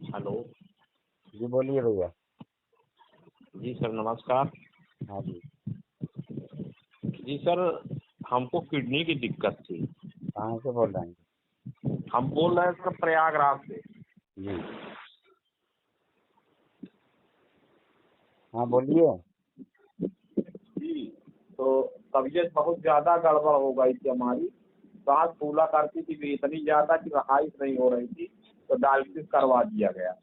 Hello. जी बोलिए भैया। जी sir नमस्कार। हाँ जी। जी सर, हमको किडनी की दिक्कत थी। कहाँ से बोल रहे हैं? हम बोल रहे हैं सर प्रयागराज से। जी हाँ बोलिए। जी, तो तबीयत बहुत ज़्यादा गड़बड़ हो गई थी हमारी। सांस फूला करती थी इतनी ज़्यादा कि रहाइश नहीं हो रही थी, तो डायलिसिस करवा दिया गया।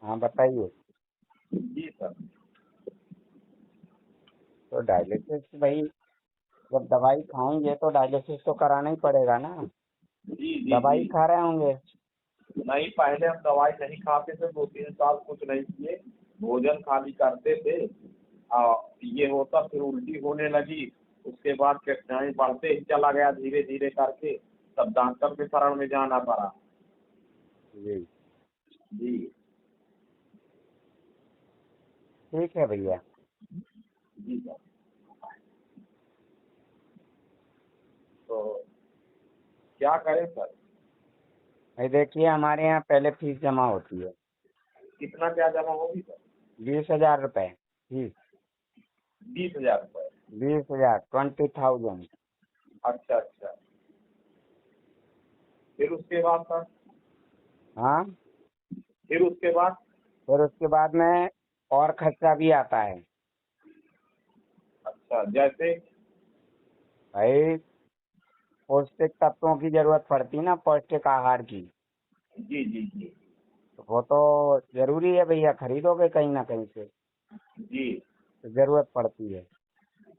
हाँ बताइए। जी सर। तो डायलिसिस भाई, जब दवाई खाएंगे तो डायलिसिस तो कराना ही पड़ेगा ना। जी जी दवाई जी। खा रहे होंगे। नहीं, पहले हम दवाई नहीं खाते थे, 2-3 साल कुछ नहीं किए, भोजन खाली करते थे। ये होता, फिर उल्टी होने लगी। उसके बाद कठिनाई बढ़ते ही चला गया धीरे धीरे करके। तब डॉक्टर के शरण में जाना पड़ा। जी जी। ठीक है भैया। जी सर। तो क्या करें सर? भाई देखिए, हमारे यहाँ पहले फीस जमा होती है कितना क्या जमा होगी सर? 20,000 रुपए फीस। 20,000 रुपये? 20,000, 20,000। अच्छा अच्छा। फिर उसके बाद सर? हाँ, फिर उसके बाद? फिर उसके बाद में और खर्चा भी आता है अच्छा, जैसे? भाई। पौष्टिक तत्वों की जरूरत पड़ती है ना, पौष्टिक आहार की। जी जी जी। तो वो तो जरूरी है भैया, खरीदोगे कहीं ना कहीं से जी तो जरूरत पड़ती है।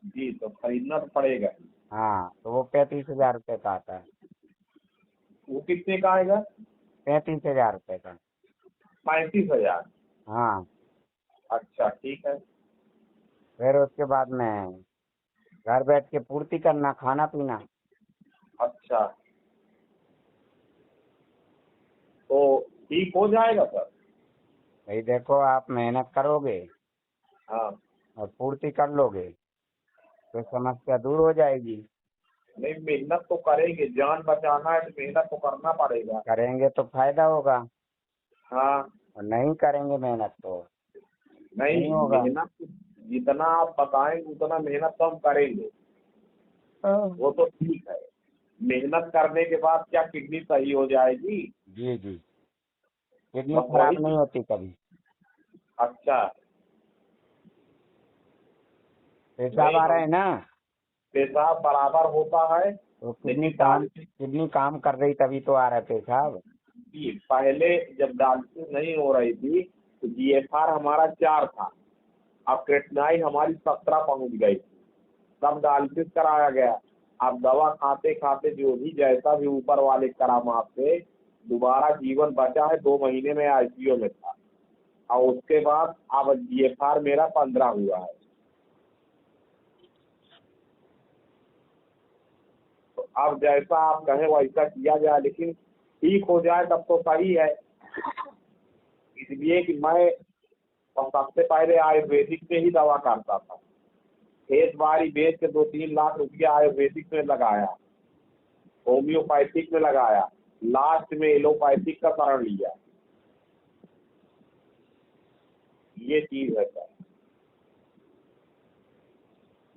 जी, तो खरीदना तो पड़ेगा। हाँ, तो वो 35,000 रुपये का आता है। वो कितने का आएगा? 35,000 रुपये का। 35,000? हाँ। अच्छा ठीक है। फिर उसके बाद में घर बैठ के पूर्ति करना, खाना पीना। अच्छा, तो ठीक हो जाएगा सर? भाई देखो, आप मेहनत करोगे हाँ। और पूर्ति कर लोगे तो समस्या दूर हो जाएगी। नहीं, मेहनत तो करेंगे, जान बचाना है तो मेहनत तो करना पड़ेगा। करेंगे तो फायदा होगा, हाँ। और नहीं करेंगे मेहनत तो नहीं, नहीं होगा। मेहनत जितना आप बताएंगे उतना मेहनत तो हम करेंगे। हाँ। वो तो ठीक है। मेहनत करने के बाद क्या किडनी सही हो जाएगी? जी जी। किडनी बस वही। खराब नहीं होती कभी। अच्छा। पेशाब नहीं, आ रहा हम है ना, पेशाब बराबर होता है। तो किडनी लेकिन काम डायलिसिस किडनी काम कर रही तभी तो आ रहा है पेशाब। की पहले जब डायलिसिस नहीं हो रही थी तो जीएफआर हमारा 4 था। अब क्रेटनाइन हमारी 17 पहुंच गई। तब डायलिसिस कराया गया। अब दवा खाते खाते जो भी जैसा भी ऊपर वाले करामात से दोबारा जीवन बचा है, 2 महीने में आईसीयू में था। और उसके बाद अब जीएफआर मेरा 15 हुआ है। तो अब जैसा आप कहें वैसा किया जाए, लेकिन ठीक हो जाए तब तो सही है। इसलिए कि मैं सबसे पहले आयुर्वेदिक में ही दवा करता था। खेत बाड़ी बेच के 2-3 लाख रुपया आयुर्वेदिक में लगाया, होम्योपैथिक में लगाया, लास्ट में एलोपैथिक का शरण लिया। ये चीज है सर।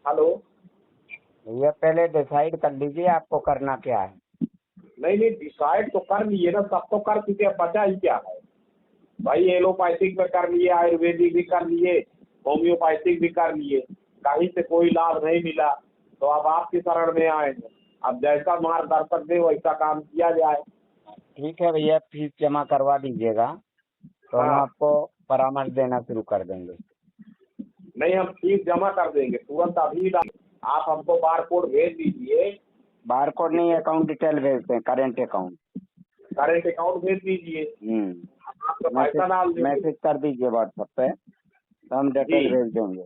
हेलो। भैया पहले डिसाइड कर लीजिए आपको करना क्या है। नहीं नहीं, डिसाइड तो कर लिए ना, सब तो कर चुके, बचा ही क्या है भाई? एलोपैथिक में कर लिए, आयुर्वेदिक भी कर लिए, होम्योपैथिक भी कर लिए, कहीं से कोई लाभ नहीं मिला, तो अब आपके शरण में आए हैं। अब जैसा मार्गदर्शक दे वैसा काम किया जाए। ठीक है भैया, फीस जमा करवा दीजिएगा तो हम हाँ। आपको परामर्श देना शुरू कर देंगे। नहीं, हम फीस जमा कर देंगे तुरंत अभी। आप हमको बार कोड भेज दीजिए। बार कोड नहीं, अकाउंट डिटेल भेजते हैं, करेंट अकाउंट। करेंट अकाउंट भेज दीजिए, हम आपका पैसा मैसेज डाल देंगे। मैसेज कर दीजिए व्हाट्सएप पे, तो हम डिटेल जी। भेज देंगे।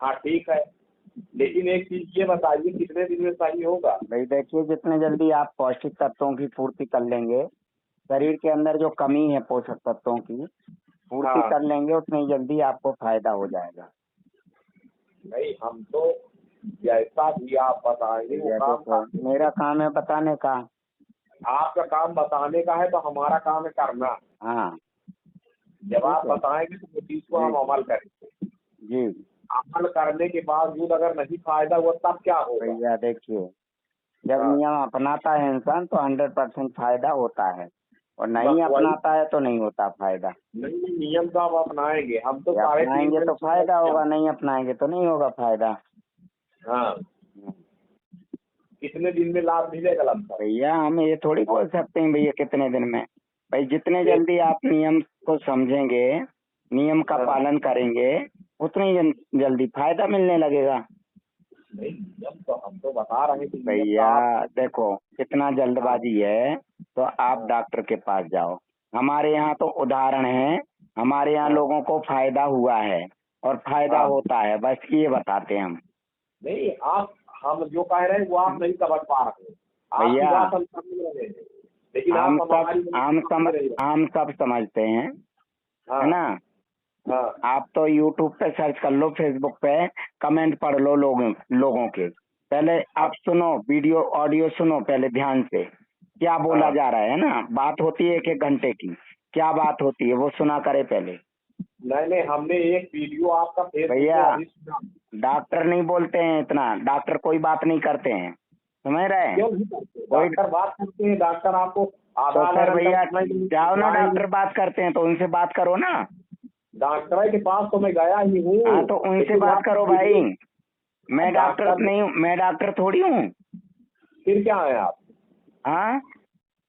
हाँ ठीक है। लेकिन एक चीज ये बताइए, कितने दिन में सही होगा? भाई देखिए, जितने जल्दी आप पौष्टिक तत्वों की पूर्ति कर लेंगे, शरीर के अंदर जो कमी है पोषक तत्वों की पूर्ति हाँ। कर लेंगे, उतनी जल्दी आपको फायदा हो जाएगा। नहीं, हम तो जैसा भी आप बताएंगे वो काम देखो मेरा काम है बताने का। आपका काम बताने का है तो हमारा काम है करना। हाँ जब आप ठीक है। बताएंगे तो उस चीज को हम अमल करेंगे। जी अमल करने के बावजूद अगर नहीं फायदा हुआ तब क्या होगा? भैया देखिए, जब हाँ, नियम अपनाता है इंसान तो 100% फायदा होता है, और नहीं बस वही। अपनाता है तो नहीं होता फायदा। नहीं, नियम तो आप अपनाएंगे, हम तो ये 3.5 अपनाएंगे तो महीने फायदा होगा, नहीं अपनाएंगे तो नहीं होगा फायदा। हाँ, कितने दिन में लाभ मिलेगा लमसम? भैया हम ये थोड़ी बोल सकते हैं भैया कितने दिन में। भाई जितने जल्दी आप नियम को समझेंगे, नियम का हाँ। पालन करेंगे, उतने ही जल्दी फायदा मिलने लगेगा। नहीं, नियम तो हम तो बता रहे हैं कि नियम तो भैया आप। देखो कितना जल्दबाजी है, तो आप डॉक्टर के पास जाओ। हमारे यहाँ तो उदाहरण है, हमारे यहाँ लोगों को फायदा हुआ है और फायदा हाँ। होता है, बस ये बताते हैं हम। नहीं, आप हम जो कह रहे हैं वो आप नहीं समझ पा रहे हैं। आपकी भैया बात हम समझ रहे हैं, लेकिन आप हमारी बात नहीं समझ रहे हैं। हम सब समझते हैं, हाँ, है ना। हाँ, आप तो यूट्यूब पे सर्च कर लो, फेसबुक पे कमेंट पढ़ लो लोगों के। पहले आप सुनो, वीडियो ऑडियो सुनो पहले ध्यान से, क्या बोला हाँ। जा रहा है ना। बात होती है 1-1 घंटे की, क्या बात होती है वो सुना करे पहले। नहीं नहीं, हमने एक वीडियो आपका फेसबुक पे भैया अभी सुना। डॉक्टर नहीं बोलते हैं इतना, डॉक्टर कोई बात नहीं करते हैं, समझ रहे हैं। क्यों नहीं करते? कोई डॉक्टर बात करते हैं, डॉक्टर आपको तो आधा फिर घंटा भैया सुनाएंगे, जाओ ना, सुनाएंगे। डॉक्टर बात करते हैं तो उनसे बात करो ना। डॉक्टर के पास तो मैं गया ही हूँ। हाँ तो उनसे लेकिन बात आप करो भाई। मैं डॉक्टर डॉक्टर नहीं हूँ, मैं डॉक्टर थोड़ी हूँ। फिर क्या है आप? हाँ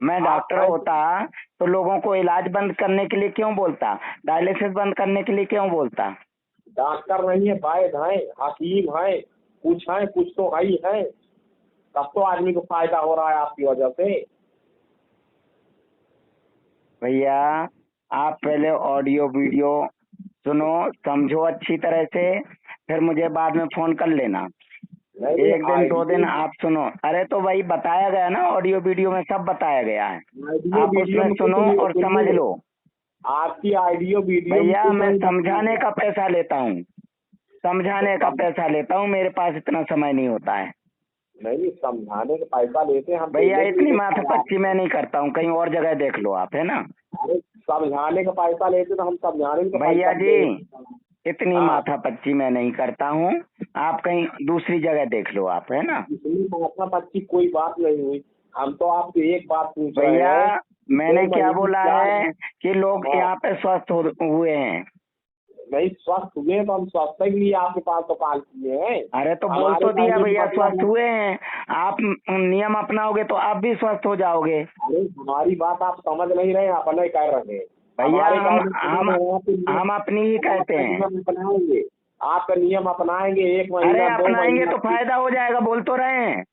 मैं आप डॉक्टर हैं होता तो लोगों को इलाज बंद करने के लिए क्यों बोलता, डायलिसिस बंद करने के लिए क्यों बोलता। डॉक्टर नहीं है, वैद्य हैं, हकीम हैं, कुछ तो ही है। तब तो आदमी को फायदा हो रहा है आपकी वजह से। भैया आप पहले ऑडियो वीडियो सुनो, समझो अच्छी तरह से, फिर मुझे बाद में फोन कर लेना। नहीं, 1 दिन 2 दिन आप सुनो। अरे तो भाई बताया गया ना, ऑडियो वीडियो में सब बताया गया है, आप वीडियो उसमें में सुनो कुछ और समझ लो। आपकी ऑडियो वीडियो में भैया कुछ मैं नहीं समझाने का पैसा लेता हूँ, समझाने का पैसा लेता हूँ, मेरे पास इतना समय नहीं होता है। नहीं, समझाने का पैसा लेते हैं हम। भैया देने के इतनी लिए माथापच्ची मैं नहीं करता हूँ, कहीं और जगह देख लो आप, है ना। अरे समझाने का पैसा लेते तो हम समझाने का भैया पैसा जी देंगे। इतनी हाँ। माथापच्ची मैं नहीं करता हूँ, आप कहीं दूसरी जगह देख लो आप, है ना। इसमें माथापच्ची कोई बात नहीं हुई। हम तो आपसे एक बात पूछ रहे भैया हैं। मैंने 2 क्या महीने बोला 4 है कि लोग हाँ। यहाँ पे स्वस्थ हुए हैं। नहीं, स्वस्थ हुए तो हम स्वास्थ्य के लिए आपके पास तो कॉल किए हैं। अरे तो बोल हमारे तो दिया कहने का भैया, मतलब स्वस्थ है- हुए हैं। आप नियम अपनाओगे तो आप भी स्वस्थ हो जाओगे। अरे हमारी बात आप समझ नहीं रहे, अपने कह रहे हैं। भैया हमारे हम कहने का हम मतलब है कि हम अपनी ही कहते हैं। नियम अपनाएंगे, आपका नियम अपनाएंगे 1 अरे महीना 2 अपनाएंगे महीना। तो फायदा हो जाएगा, बोल तो रहे हैं।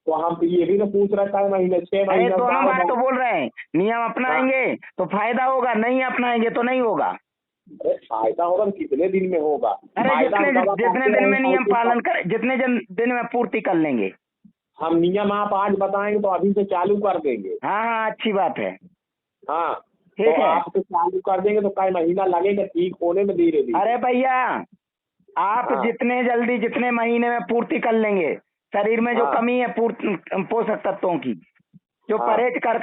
तो हम तो ये भी तो पूछ रहे 3 महीने 6 अरे महीने दोनों बात तो 12 बोल रहे हैं, नियम अपनाएंगे तो फायदा होगा, नहीं अपनाएंगे तो नहीं होगा। अरे फायदा होगा तो कितने दिन में होगा? अरे फायदा हम दवा जितने खाते दिन में रहें, नियम पैसे पालन कर, जितने दिन में पूर्ति कर लेंगे। हम नियम आप आज बताएंगे तो अभी से चालू कर देंगे। हाँ हाँ अच्छी बात है। हाँ, ठीक तो है। आप तो चालू कर देंगे तो कई महीना लगेगा ठीक होने में धीरे धीरे। अरे भैया आप हाँ। जितने जल्दी जितने महीने में पूर्ति कर लेंगे, शरीर में जो हाँ। कमी है पोषक तत्वों की, जो हाँ। परहेज कर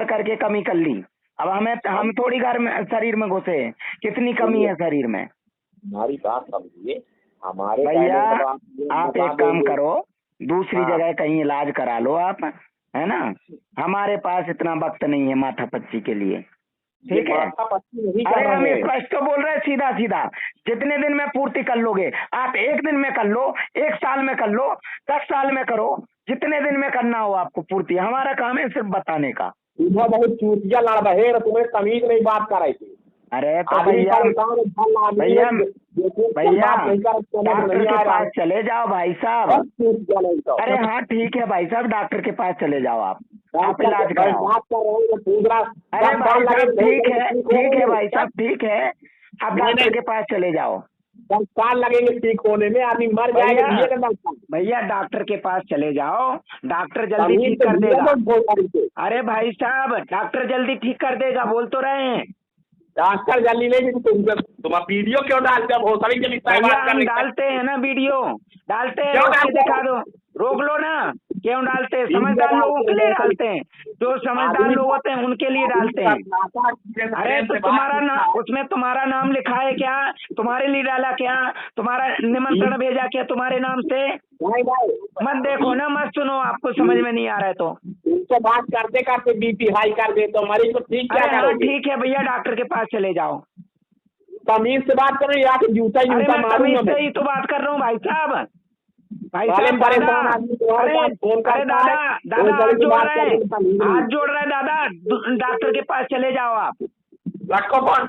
करके कमी कर ली, अब हम थोड़ी घर में शरीर में घुसे हैं, कितनी कमी है शरीर में। हमारी बात समझिए, हमारे भैया कहने का तो आप बता एक काम देंगे। करो, दूसरी हाँ। जगह कहीं इलाज करा लो आप, है ना। हमारे पास इतना वक्त नहीं है माथापच्ची के लिए, ठीक ये है। माथापच्ची नहीं अरे कर हम रहे हैं। स्पष्ट तो बोल रहे हैं, सीधा सीधा जितने दिन में पूर्ति कर लोगे, आप 1 दिन में कर लो, 1 साल में कर लो, 10 साल में करो, जितने दिन में करना हो आपको पूर्ति। हमारा काम है सिर्फ बताने का। सुबह बहुत चूतिया लड़ रहे हैं, तुम्हें तमीज नहीं बात कर रही थी। अरे तो आदमी भैया परेशान है, फल आदमी है, भैया भैया बात नहीं कर, समझ डॉक्टर नहीं के आ रहा पास है। चले जाओ भाई साहब। बस चूतिया नहीं तो। अरे हाँ ठीक है भाई साहब, डॉक्टर के पास चले जाओ आप डॉक्टर इलाज के कराओ। बात कर रहे हैं, पूछ रहा अरे भाई साहब ठीक है भाई साहब, 10 ठीक है, आप नहीं, डॉक्टर नहीं। के पास चले जाओ। साल लगेंगे ठीक होने में, आदमी मर जाएगा। भैया ये ना भैया डॉक्टर के पास चले जाओ, डॉक्टर जल्दी ठीक कर देगा। अरे भाई साहब डॉक्टर जल्दी ठीक कर देगा, बोल तो रहे हैं। डॉक्टर जल्दी ले जी, तुम वीडियो क्यों डालते हो? भोसड़ी के विषय भैया बात कर हम रहे डालते हैं ना वीडियो, डालते हैं, क्यों रोक के डालते दिखा हो? दो, रोक लो ना। क्यों डालते हैं? वीडियो समझदार लोगों के लिए डालते डालते हैं, जो समझदार लोग होते हैं उनके लिए डालते हैं। अरे तो तुम्हारा नाम, उसमें तुम्हारा नाम लिखा है क्या? तुम्हारे लिए डाला क्या? तुम्हारा निमंत्रण भेजा क्या तुम्हारे नाम से? नहीं भाई, मत देखो ना, मत सुनो, आपको समझ में नहीं आ रहा है तो। तुमसे बात करते करते बीपी हाई कर दे तो मरीज को ठीक क्या अरे हाँ करोगे? ठीक है भैया, डॉक्टर के पास चले जाओ। तमीज से बात करो या फिर जूता अरे जूता मैं मारूंगा तमीज मैं। से ही तो बात कर रहा हूँ भाई साहब। भाई साले साहब परेशान दादा, आदमी तुम्हारे अरे पास फोन अरे करता दादा, है, दादा वो हाथ जल्दी जोड़ बात रहे हैं, करके तमीज नहीं। हाथ जोड़ रहे हैं दादा, डॉक्टर के पास चले जाओ आप। रखो फोन।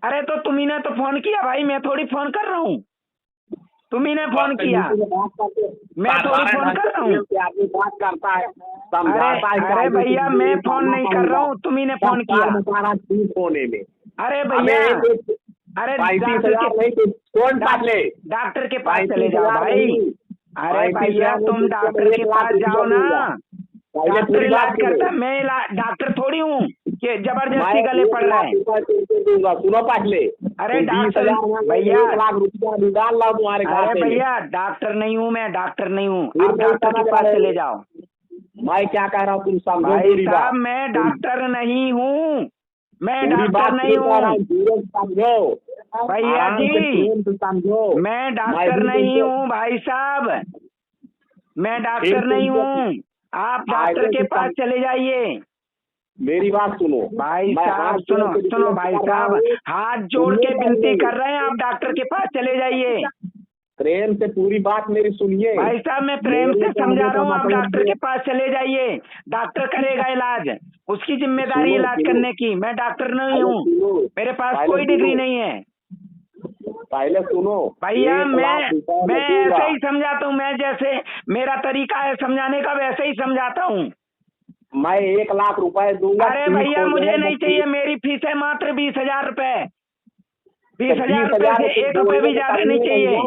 अरे तो तुम्ही ने तो फोन किया भाई, मैं थोड़ी फोन कर रहा हूँ, तुम्ही ने फोन किया, मैं थोड़ी फोन कर रहा हूँ। आदमी बात करता है, अरे भैया मैं फोन नहीं कर रहा हूँ, तुम्ही ने फोन किया। होने में अरे भैया, अरे डॉक्टर के पास चले जाओ भाई। अरे भैया तुम डॉक्टर के पास जाओ ना, डॉक्टर इलाज करता है, मैं डॉक्टर थोड़ी हूँ कि जबरदस्ती गले पड़ रहा है। सुनो पाटले, अरे डॉक्टर भैया, लाख रुपया निकाल लाओ तुम्हारे अरे खाते में। भैया डॉक्टर नहीं हूँ मैं, डॉक्टर नहीं हूँ, आप डॉक्टर के पास चले जाओ। मैं क्या कह रहा हूँ तुम समझो भाई मेरी बात। साहब मैं डॉक्टर नहीं हूँ, मैं डॉक्टर नहीं हूँ समझो भैया जी, समझो, मैं डॉक्टर नहीं हूँ भाई साहब, मैं डॉक्टर नहीं हूँ, आप डॉक्टर के पास चले जाइए। मेरी बात सुनो भाई साहब, सुनो सुनो भाई साहब, हाथ जोड़ के विनती कर रहे हैं, आप डॉक्टर के पास चले जाइए। प्रेम से पूरी बात मेरी सुनिए भाई साहब मैं प्रेम से समझा रहा हूँ, आप डॉक्टर के पास चले जाइए, डॉक्टर करेगा इलाज, उसकी जिम्मेदारी इलाज करने की। मैं डॉक्टर नहीं हूँ, मेरे पास कोई डिग्री नहीं है। पहले सुनो भैया मैं ऐसे ही समझाता हूँ, मैं जैसे मेरा तरीका है समझाने का वैसे ही समझाता हूँ। मैं 1 लाख रुपए दूंगा। अरे भैया मुझे नहीं चाहिए, मेरी फीस है मात्र 20,000 रुपए, 20,000 रुपए से 1 रुपए भी ज्यादा नहीं चाहिए।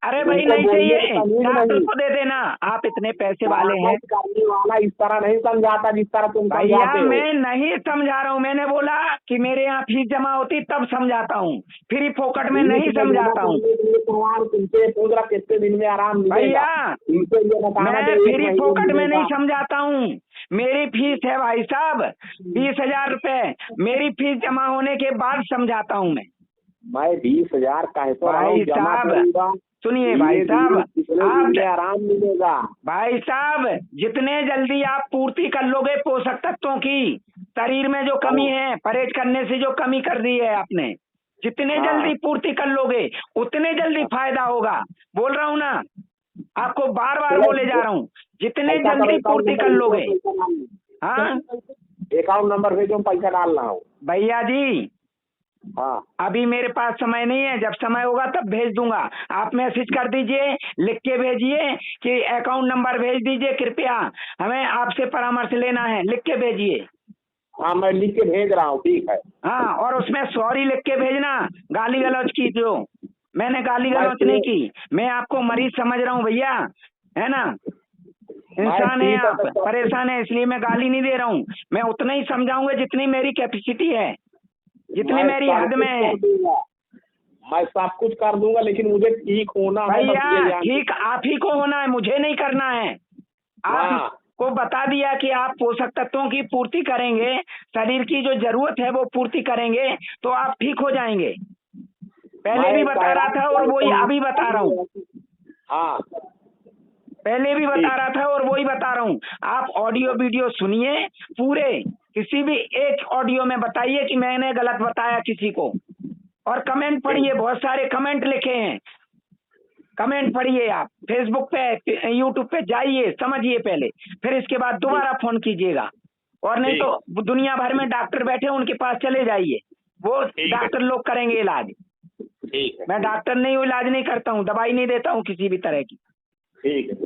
अरे भाई नहीं चाहिए, डॉक्टर को दे देना, आप इतने पैसे वाले हैं। करने वाला इस तरह नहीं समझाता जिस तरह तुम भैया समझाते हो। मैं नहीं समझा रहा हूँ, मैंने बोला कि मेरे यहाँ फीस जमा होती तब समझाता हूँ, फ्री फोकट में नहीं समझाता हूँ। कितने दिन में आराम भैया मैं फ्री फोकट में नहीं समझाता हूँ, मेरी फीस है भाई साहब 20,000 रुपए, मेरी फीस जमा होने के बाद समझाता हूँ मैं 20,000 का है तो भाई साहब। सुनिए भाई साहब, आप आराम मिलेगा भाई साहब, जितने जल्दी आप पूर्ति कर लोगे पोषक तत्वों की, शरीर में जो कमी है परहेज करने से जो कमी कर दी है आपने, जितने जल्दी पूर्ति कर लोगे उतने जल्दी फायदा होगा। बोल रहा हूँ ना, आपको बार बार बोले जा रहा हूँ, जितने जल्दी पूर्ति कर लोगे। हाँ अकाउंट नंबर भेजो, पैसा डालना हो भैया जी। हाँ अभी मेरे पास समय नहीं है, जब समय होगा तब भेज दूंगा। आप मैसेज कर दीजिए, लिख के भेजिए कि अकाउंट नंबर भेज दीजिए कृपया, हमें आपसे परामर्श लेना है, लिख के भेजिए। हाँ मैं लिख के भेज रहा हूँ, ठीक है। हाँ और उसमें सॉरी लिख के भेजना, गाली गलौज की, जो मैंने गाली गलौज नहीं की, मैं आपको मरीज समझ रहा हूँ भैया, है ना, इंसान है आप, परेशान है, इसलिए मैं गाली नहीं दे रहा हूँ। मैं उतना ही समझाऊंगा जितनी मेरी कैपेसिटी है, जितनी मेरी हद में है। मैं सब कुछ कर दूंगा, लेकिन मुझे ठीक होना है भैया। ठीक आप ही को होना है, मुझे नहीं करना है। आपको बता दिया कि आप पोषक तत्वों की पूर्ति करेंगे, शरीर की जो जरूरत है वो पूर्ति करेंगे तो आप ठीक हो जाएंगे। पहले भी बता रहा था और वही अभी बता रहा हूँ। हाँ पहले भी बता रहा था और वही बता रहा हूँ। आप ऑडियो वीडियो सुनिए पूरे, किसी भी एक ऑडियो में बताइए कि मैंने गलत बताया किसी को, और कमेंट पढ़िए, बहुत सारे कमेंट लिखे हैं, कमेंट पढ़िए। आप फेसबुक पे यूट्यूब पे जाइए, समझिए पहले, फिर इसके बाद दोबारा फोन कीजिएगा। और नहीं तो दुनिया भर में डॉक्टर बैठे, उनके पास चले जाइए, वो डॉक्टर लोग करेंगे इलाज। ठीक है। मैं डॉक्टर नहीं हूँ, इलाज नहीं करता हूँ, दवाई नहीं देता हूँ किसी भी तरह की। ठीक है।